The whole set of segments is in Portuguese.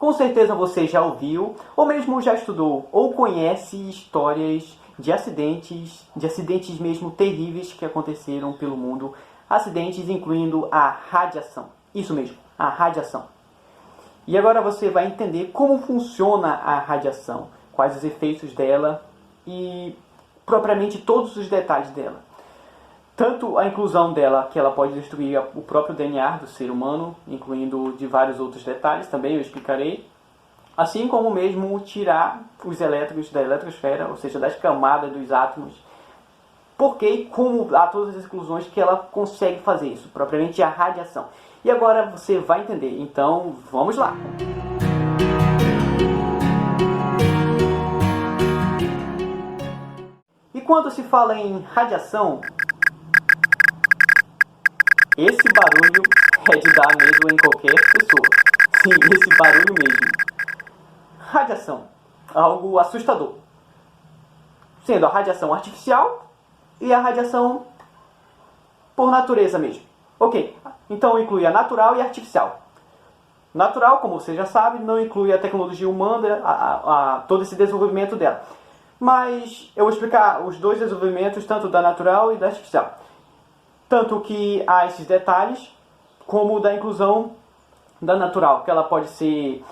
Com certeza você já ouviu, ou mesmo já estudou, ou conhece histórias de acidentes mesmo terríveis que aconteceram pelo mundo. Acidentes incluindo a radiação. Isso mesmo, a radiação. E agora você vai entender como funciona a radiação, quais os efeitos dela e propriamente todos os detalhes dela. Tanto a inclusão dela, que ela pode destruir o próprio DNA do ser humano, incluindo de vários outros detalhes, também eu explicarei. Assim como mesmo tirar os elétrons da eletrosfera, ou seja, das camadas dos átomos. Porque e como há todas as exclusões que ela consegue fazer isso, propriamente a radiação. E agora você vai entender, então vamos lá! E quando se fala em radiação, esse barulho é de dar medo em qualquer pessoa. Sim, esse barulho mesmo. Radiação, algo assustador. Sendo a radiação artificial e a radiação por natureza mesmo. Ok, então inclui a natural e a artificial. Natural, como você já sabe, não inclui a tecnologia humana, todo esse desenvolvimento dela. Mas eu vou explicar os dois desenvolvimentos, tanto da natural e da artificial. Tanto que há esses detalhes, como da inclusão da natural, que ela pode ser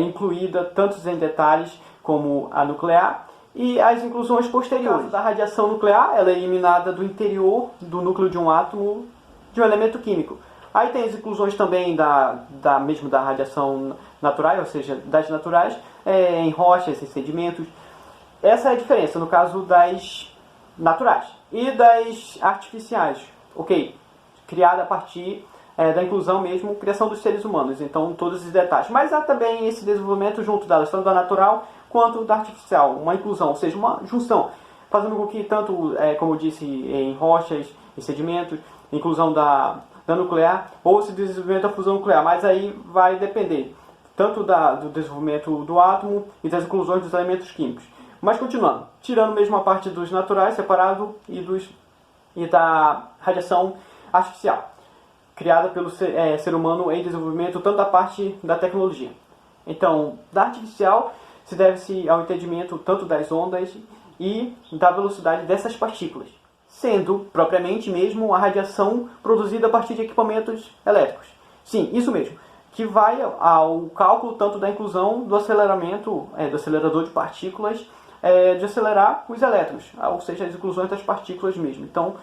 incluída tanto em detalhes como a nuclear, e as inclusões posteriores. Da radiação nuclear, ela é eliminada do interior do núcleo de um átomo de um elemento químico. Aí tem as inclusões também mesmo da radiação natural, ou seja, das naturais, em rochas, em sedimentos. Essa é a diferença no caso das naturais e das artificiais. Ok, criada a partir da inclusão mesmo, criação dos seres humanos. Então, todos os detalhes. Mas há também esse desenvolvimento junto delas, tanto da natural quanto da artificial. Uma inclusão, ou seja, uma junção. Fazendo com que, tanto, como eu disse, em rochas, em sedimentos, inclusão da nuclear, ou se desenvolvimento da fusão nuclear. Mas aí vai depender tanto do desenvolvimento do átomo e das inclusões dos elementos químicos. Mas continuando, tirando mesmo a parte dos naturais, separado, e da radiação artificial, criada pelo ser humano em desenvolvimento, tanto da parte da tecnologia. Então, da artificial se deve-se ao entendimento tanto das ondas e da velocidade dessas partículas, sendo propriamente mesmo a radiação produzida a partir de equipamentos elétricos. Sim, isso mesmo, que vai ao cálculo tanto da inclusão do aceleramento, do acelerador de partículas, de acelerar os elétrons, ou seja, as inclusões das partículas mesmo. Então,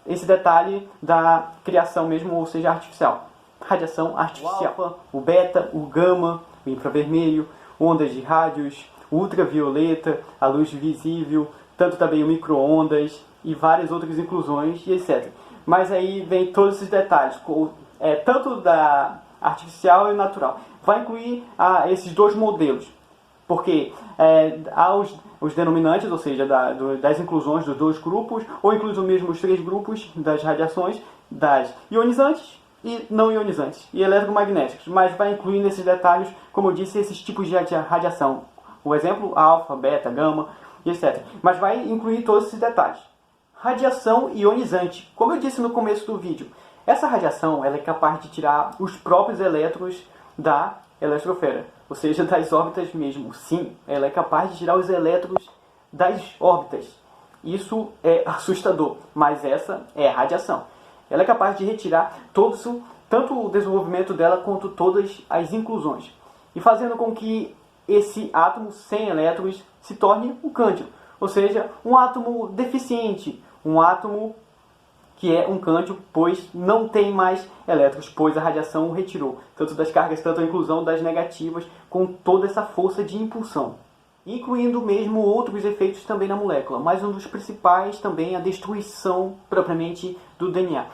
esse detalhe da criação mesmo, ou seja, artificial. Radiação artificial. O alfa, o beta, o gama, o infravermelho, ondas de rádios, ultravioleta, a luz visível, tanto também o micro-ondas e várias outras inclusões e etc. Mas aí vem todos esses detalhes, tanto da artificial e natural. Vai incluir esses dois modelos. Porque há os denominantes, ou seja, das inclusões dos dois grupos, ou incluso mesmo os três grupos das radiações, das ionizantes e não ionizantes, e eletromagnéticas. Mas vai incluir nesses detalhes, como eu disse, esses tipos de radiação. O exemplo, alfa, beta, gama, etc. Mas vai incluir todos esses detalhes. Radiação ionizante. Como eu disse no começo do vídeo, essa radiação ela é capaz de tirar os próprios elétrons da eletrosfera, ou seja, das órbitas mesmo. Sim, ela é capaz de tirar os elétrons das órbitas. Isso é assustador, mas essa é a radiação. Ela é capaz de retirar tanto o desenvolvimento dela quanto todas as inclusões, e fazendo com que esse átomo sem elétrons se torne um cântio, ou seja, um átomo deficiente, um átomo que é um cântio, pois não tem mais elétrons, pois a radiação o retirou, tanto das cargas, tanto a inclusão das negativas, com toda essa força de impulsão. Incluindo mesmo outros efeitos também na molécula, mas um dos principais também é a destruição propriamente do DNA,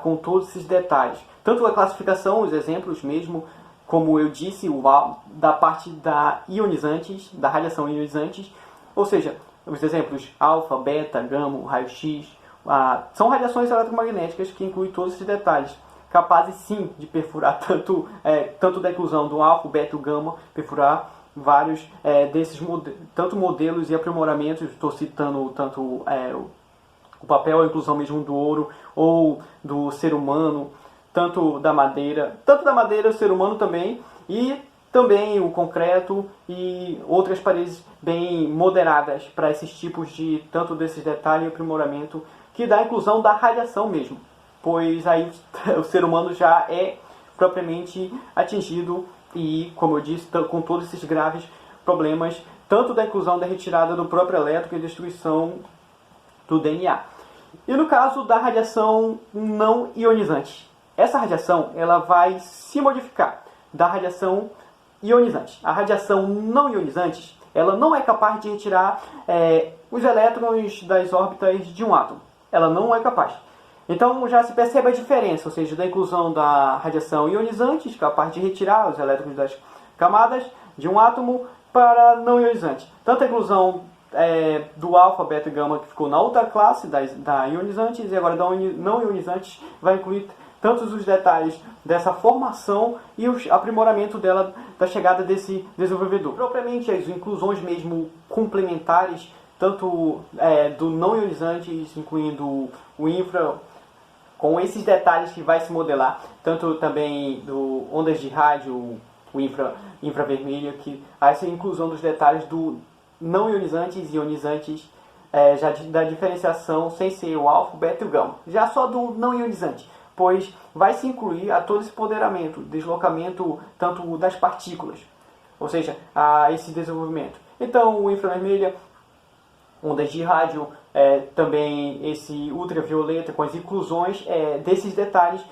com todos esses detalhes. Tanto a classificação, os exemplos mesmo, como eu disse, da parte da radiação ionizantes, ou seja, os exemplos alfa, beta, gama, raio-x, são radiações eletromagnéticas que incluem todos esses detalhes, capazes sim de perfurar tanto da inclusão do alfa, beta e gama, perfurar vários desses tanto modelos e aprimoramentos. Estou citando tanto o papel, a inclusão mesmo do ouro ou do ser humano, tanto da madeira o ser humano também, e também o concreto e outras paredes bem moderadas para esses tipos de, tanto desses detalhes e aprimoramento, que dá a inclusão da radiação mesmo, pois aí o ser humano já é propriamente atingido e, como eu disse, com todos esses graves problemas, tanto da inclusão da retirada do próprio elétron e destruição do DNA. E no caso da radiação não ionizante, essa radiação ela vai se modificar da radiação ionizante. A radiação não ionizante ela não é capaz de retirar os elétrons das órbitas de um átomo. Ela não é capaz. Então já se percebe a diferença, ou seja, da inclusão da radiação ionizante, capaz de retirar os elétrons das camadas de um átomo, para não ionizante. Tanto a inclusão do alfa, beta e gama, que ficou na outra classe da ionizantes, e agora da não ionizantes vai incluir tantos os detalhes dessa formação e o aprimoramento dela, da chegada desse desenvolvedor. Propriamente as inclusões mesmo complementares, tanto do não ionizantes, incluindo o infra, com esses detalhes que vai se modelar, tanto também do ondas de rádio, o infravermelho, que essa inclusão dos detalhes do não ionizantes e ionizantes, já da diferenciação sem ser o alfa, o beta e o gama. Já só do não ionizante, pois vai se incluir a todo esse empoderamento, deslocamento tanto das partículas, ou seja, a esse desenvolvimento. Então o infravermelho, ondas de rádio, também esse ultravioleta, com as inclusões desses detalhes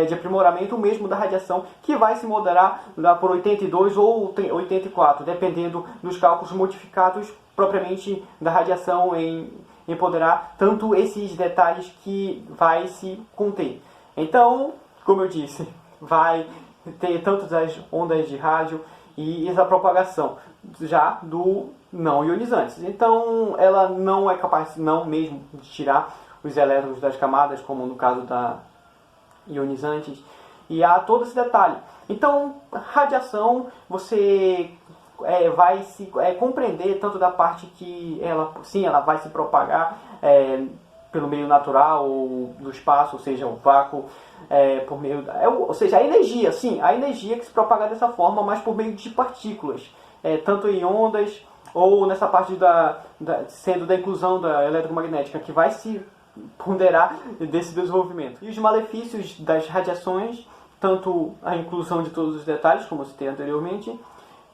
de aprimoramento mesmo da radiação, que vai se modelar lá por 82 ou 84, dependendo dos cálculos modificados propriamente da radiação em empoderar tanto esses detalhes que vai se conter. Então, como eu disse, vai ter tanto as ondas de rádio e essa propagação já do não ionizantes. Então, ela não é capaz não mesmo de tirar os elétrons das camadas, como no caso da ionizantes, e há todo esse detalhe. Então, radiação, você vai se compreender tanto da parte que ela vai se propagar pelo meio natural ou do espaço, ou seja, o vácuo, por meio ou seja, a energia, sim, a energia que se propaga dessa forma, mas por meio de partículas, tanto em ondas ou nessa parte sendo da inclusão da eletromagnética, que vai se ponderar desse desenvolvimento. E os malefícios das radiações, tanto a inclusão de todos os detalhes, como eu citei anteriormente,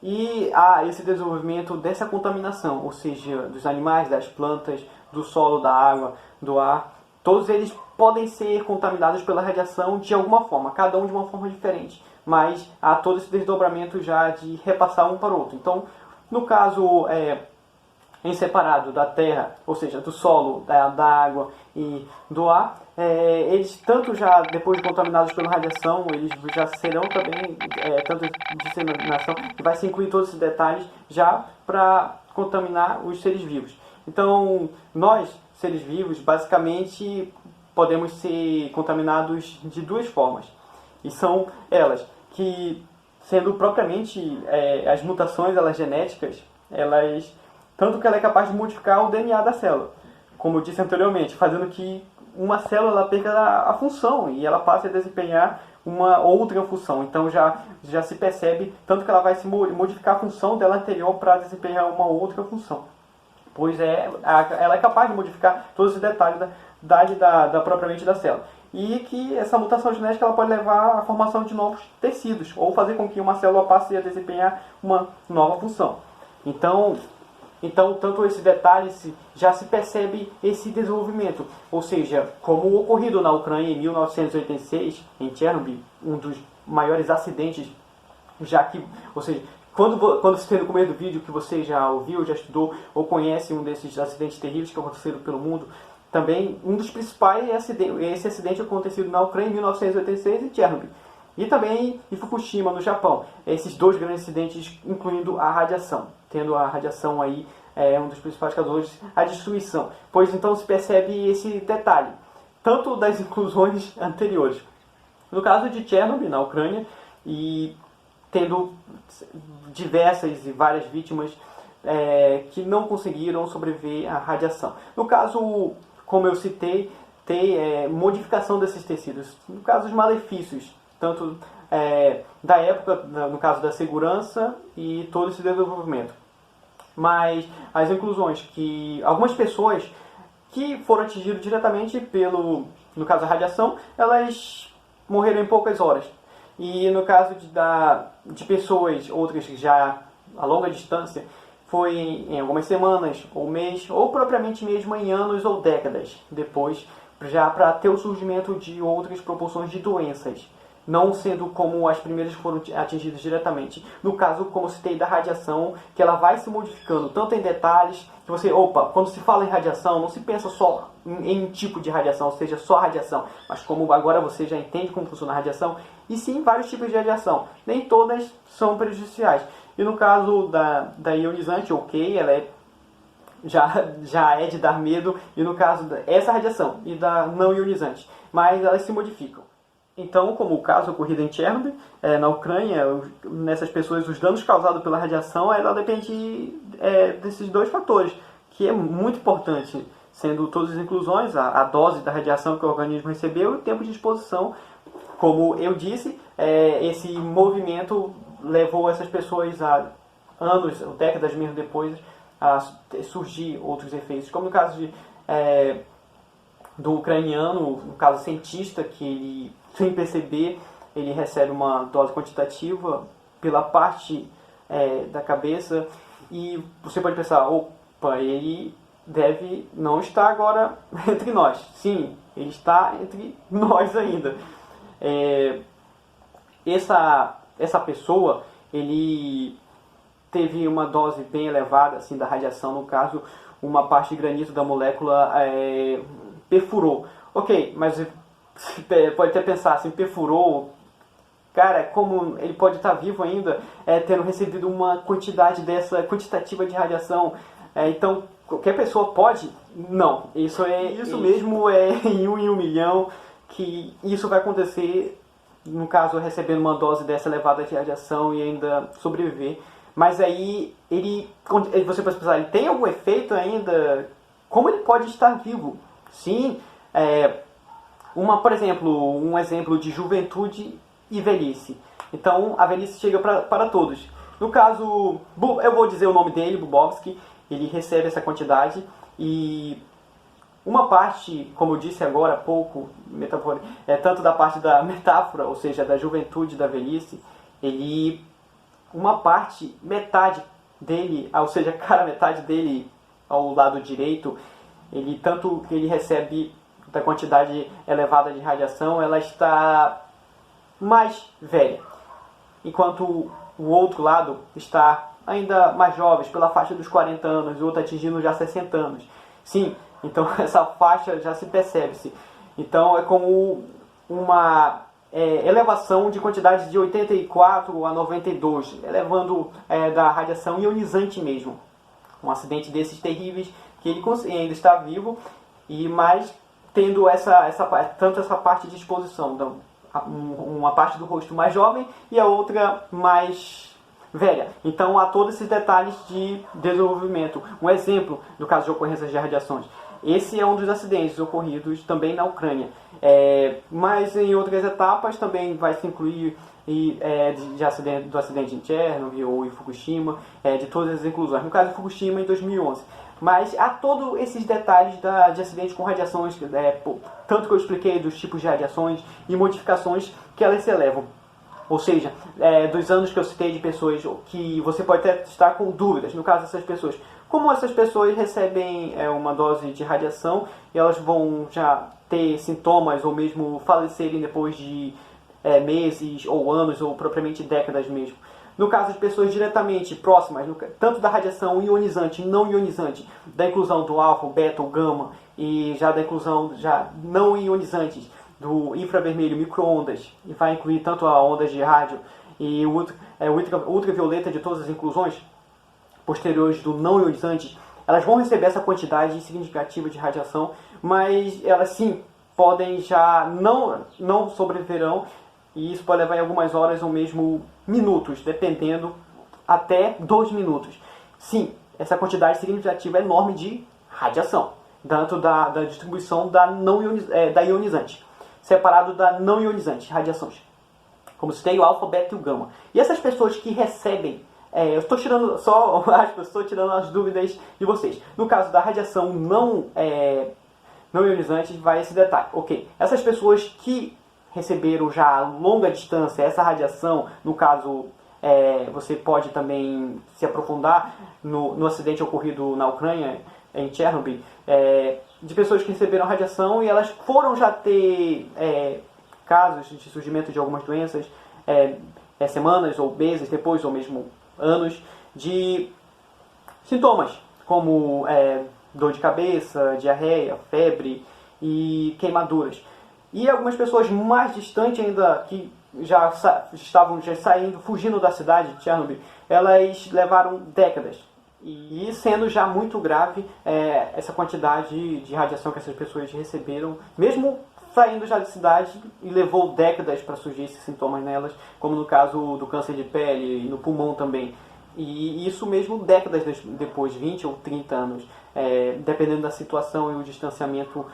e esse desenvolvimento dessa contaminação, ou seja, dos animais, das plantas, do solo, da água, do ar, todos eles podem ser contaminados pela radiação de alguma forma, cada um de uma forma diferente, mas há todo esse desdobramento já de repassar um para o outro. Então, no caso em separado da terra, ou seja, do solo, da água e do ar, eles tanto já depois de contaminados pela radiação, eles já serão também, tanto disseminação, que vai se incluir todos esses detalhes já para contaminar os seres vivos. Então, nós, seres vivos, basicamente podemos ser contaminados de duas formas. E são elas que, sendo propriamente as mutações, elas genéticas, tanto que ela é capaz de modificar o DNA da célula, como eu disse anteriormente, fazendo que uma célula perca a função e ela passe a desempenhar uma outra função. Então já se percebe tanto que ela vai se modificar a função dela anterior para desempenhar uma outra função, pois ela é capaz de modificar todos os detalhes propriamente da célula. E que essa mutação genética ela pode levar à formação de novos tecidos, ou fazer com que uma célula passe a desempenhar uma nova função. Então tanto esse detalhe já se percebe esse desenvolvimento. Ou seja, como o ocorrido na Ucrânia em 1986, em Chernobyl, um dos maiores acidentes, ou seja, quando você tem no começo do vídeo que você já ouviu, já estudou, ou conhece um desses acidentes terríveis que aconteceram pelo mundo, também um dos principais é esse acidente acontecido na Ucrânia em 1986 em Chernobyl. E também em Fukushima, no Japão. Esses dois grandes acidentes, incluindo a radiação. Tendo a radiação aí, um dos principais causadores, a destruição. Pois então se percebe esse detalhe, tanto das inclusões anteriores. No caso de Chernobyl, na Ucrânia, e tendo diversas e várias vítimas que não conseguiram sobreviver à radiação. No caso, como eu citei, tem modificação desses tecidos. No caso, os malefícios, tanto da época, no caso da segurança e todo esse desenvolvimento. Mas as inclusões que algumas pessoas que foram atingidas diretamente no caso da radiação, elas morreram em poucas horas. E no caso de pessoas, outras já a longa distância, foi em algumas semanas, ou mês, ou propriamente mesmo em anos ou décadas depois, já para ter o surgimento de outras proporções de doenças, não sendo como as primeiras foram atingidas diretamente. No caso, como citei, da radiação, que ela vai se modificando tanto em detalhes, que você, quando se fala em radiação, não se pensa só em um tipo de radiação, ou seja, só radiação, mas como agora você já entende como funciona a radiação, e sim vários tipos de radiação. Nem todas são prejudiciais. E no caso da ionizante, ela já é de dar medo, e no caso dessa radiação e da não ionizante, mas elas se modificam. Então, como o caso ocorrido em Chernobyl, na Ucrânia, nessas pessoas, os danos causados pela radiação, ela depende desses dois fatores, que é muito importante, sendo todas as inclusões, a dose da radiação que o organismo recebeu e o tempo de exposição. Como eu disse, esse movimento levou essas pessoas a anos, ou décadas mesmo depois, a surgir outros efeitos, como no caso do ucraniano, no caso cientista, que ele, sem perceber, ele recebe uma dose quantitativa pela parte da cabeça, e você pode pensar, ele deve não estar agora entre nós. Sim, ele está entre nós ainda. Essa pessoa, ele teve uma dose bem elevada assim, da radiação, no caso, uma parte de granito da molécula perfurou. Ok, mas pode até pensar assim, perfurou, cara, como ele pode estar vivo ainda, tendo recebido uma quantidade dessa quantitativa de radiação, então qualquer pessoa pode? Não, isso mesmo é em um milhão que isso vai acontecer, no caso recebendo uma dose dessa elevada de radiação e ainda sobreviver. Mas aí, você pode pensar, ele tem algum efeito ainda? Como ele pode estar vivo? Sim, por exemplo, um exemplo de juventude e velhice. Então, a velhice chega para todos. No caso, eu vou dizer o nome dele, Bubovsky, ele recebe essa quantidade e uma parte, como eu disse agora há pouco, tanto da parte da metáfora, ou seja, da juventude e da velhice, uma parte, metade dele, ou seja, metade dele ao lado direito, tanto que ele recebe da quantidade elevada de radiação, ela está mais velha, enquanto o outro lado está ainda mais jovem, pela faixa dos 40 anos, e o outro atingindo já 60 anos. Sim, então essa faixa já se percebe-se. Então é como uma elevação de quantidade de 84 a 92, elevando da radiação ionizante mesmo. Um acidente desses terríveis que ele ainda está vivo, mas tendo tanto essa parte de exposição. Então, uma parte do rosto mais jovem e a outra mais velha. Então há todos esses detalhes de desenvolvimento. Um exemplo do caso de ocorrências de radiações. Esse é um dos acidentes ocorridos também na Ucrânia. Mas em outras etapas também vai se incluir do acidente em Chernobyl ou em Fukushima, de todas as inclusões. No caso de Fukushima, em 2011. Mas há todos esses detalhes de acidentes com radiações, tanto que eu expliquei dos tipos de radiações e modificações que elas se elevam. Ou seja, dos anos que eu citei de pessoas que você pode até estar com dúvidas, no caso dessas pessoas. Como essas pessoas recebem uma dose de radiação e elas vão já ter sintomas ou mesmo falecerem depois de meses ou anos ou propriamente décadas mesmo. No caso de pessoas diretamente próximas, tanto da radiação ionizante e não ionizante, da inclusão do alfa, o beta, o gama, e já da inclusão já não ionizantes, do infravermelho, micro-ondas, e vai incluir tanto a ondas de rádio e o ultravioleta de todas as inclusões posteriores do não ionizante, elas vão receber essa quantidade significativa de radiação, mas elas sim podem já não sobreviverão, e isso pode levar em algumas horas ou mesmo minutos, dependendo, até 2 minutos. Sim, essa quantidade significativa é enorme de radiação, tanto da distribuição da ionizante, separado da não ionizante, radiações. como citei, o alfa, beta e o gama. E essas pessoas que recebem, eu estou tirando só estou tirando as dúvidas de vocês. No caso da radiação não ionizante, vai esse detalhe. Ok, essas pessoas que receberam já a longa distância essa radiação, no caso, você pode também se aprofundar no acidente ocorrido na Ucrânia, em Chernobyl, de pessoas que receberam radiação e elas foram já ter casos de surgimento de algumas doenças semanas ou meses depois, ou mesmo anos, de sintomas como dor de cabeça, diarreia, febre e queimaduras. E algumas pessoas mais distantes ainda, que já estavam saindo, fugindo da cidade de Chernobyl, elas levaram décadas. E sendo já muito grave essa quantidade de radiação que essas pessoas receberam, mesmo saindo já da cidade, e levou décadas para surgir esses sintomas nelas, como no caso do câncer de pele e no pulmão também. E isso mesmo décadas depois, 20 ou 30 anos, dependendo da situação e o distanciamento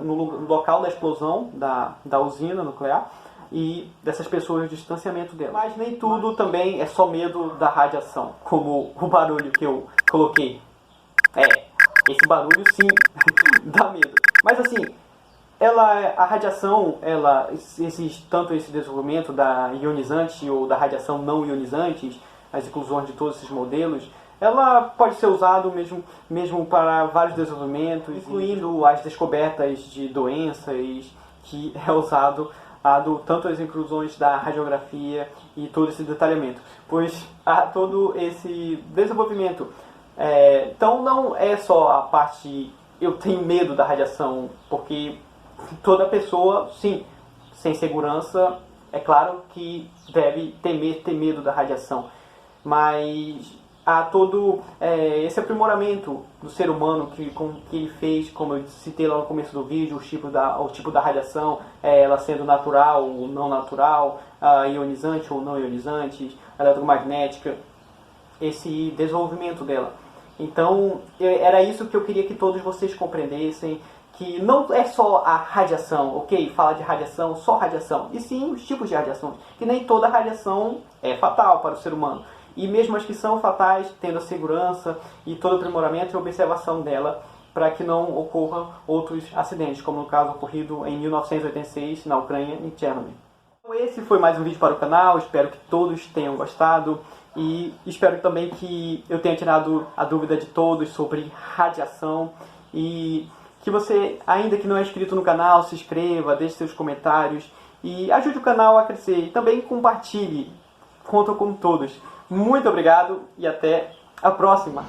no local da explosão da usina nuclear e dessas pessoas, o distanciamento delas. Mas nem tudo também é só medo da radiação, como o barulho que eu coloquei. Esse barulho sim dá medo. Mas assim, a radiação, existe tanto esse desenvolvimento da ionizante ou da radiação não ionizante, as inclusões de todos esses modelos, ela pode ser usada mesmo para vários desenvolvimentos, incluindo as descobertas de doenças, que é usado tanto as inclusões da radiografia e todo esse detalhamento, pois há todo esse desenvolvimento. Então não é só a parte eu tenho medo da radiação, porque toda pessoa, sim, sem segurança, é claro que deve ter medo da radiação, mas há todo esse aprimoramento do ser humano que ele fez, como eu citei lá no começo do vídeo, o tipo da radiação, ela sendo natural ou não natural, ionizante ou não ionizante, eletromagnética, esse desenvolvimento dela. Então, era isso que eu queria que todos vocês compreendessem, que não é só a radiação, ok? Fala de radiação, só radiação, e sim os tipos de radiações, que nem toda radiação é fatal para o ser humano. E mesmo as que são fatais, tendo a segurança e todo o aprimoramento e observação dela, para que não ocorram outros acidentes, como no caso ocorrido em 1986 na Ucrânia, em Chernobyl. Então, esse foi mais um vídeo para o canal, espero que todos tenham gostado e espero também que eu tenha tirado a dúvida de todos sobre radiação e que você, ainda que não é inscrito no canal, se inscreva, deixe seus comentários e ajude o canal a crescer e também compartilhe, conto com todos. Muito obrigado e até a próxima!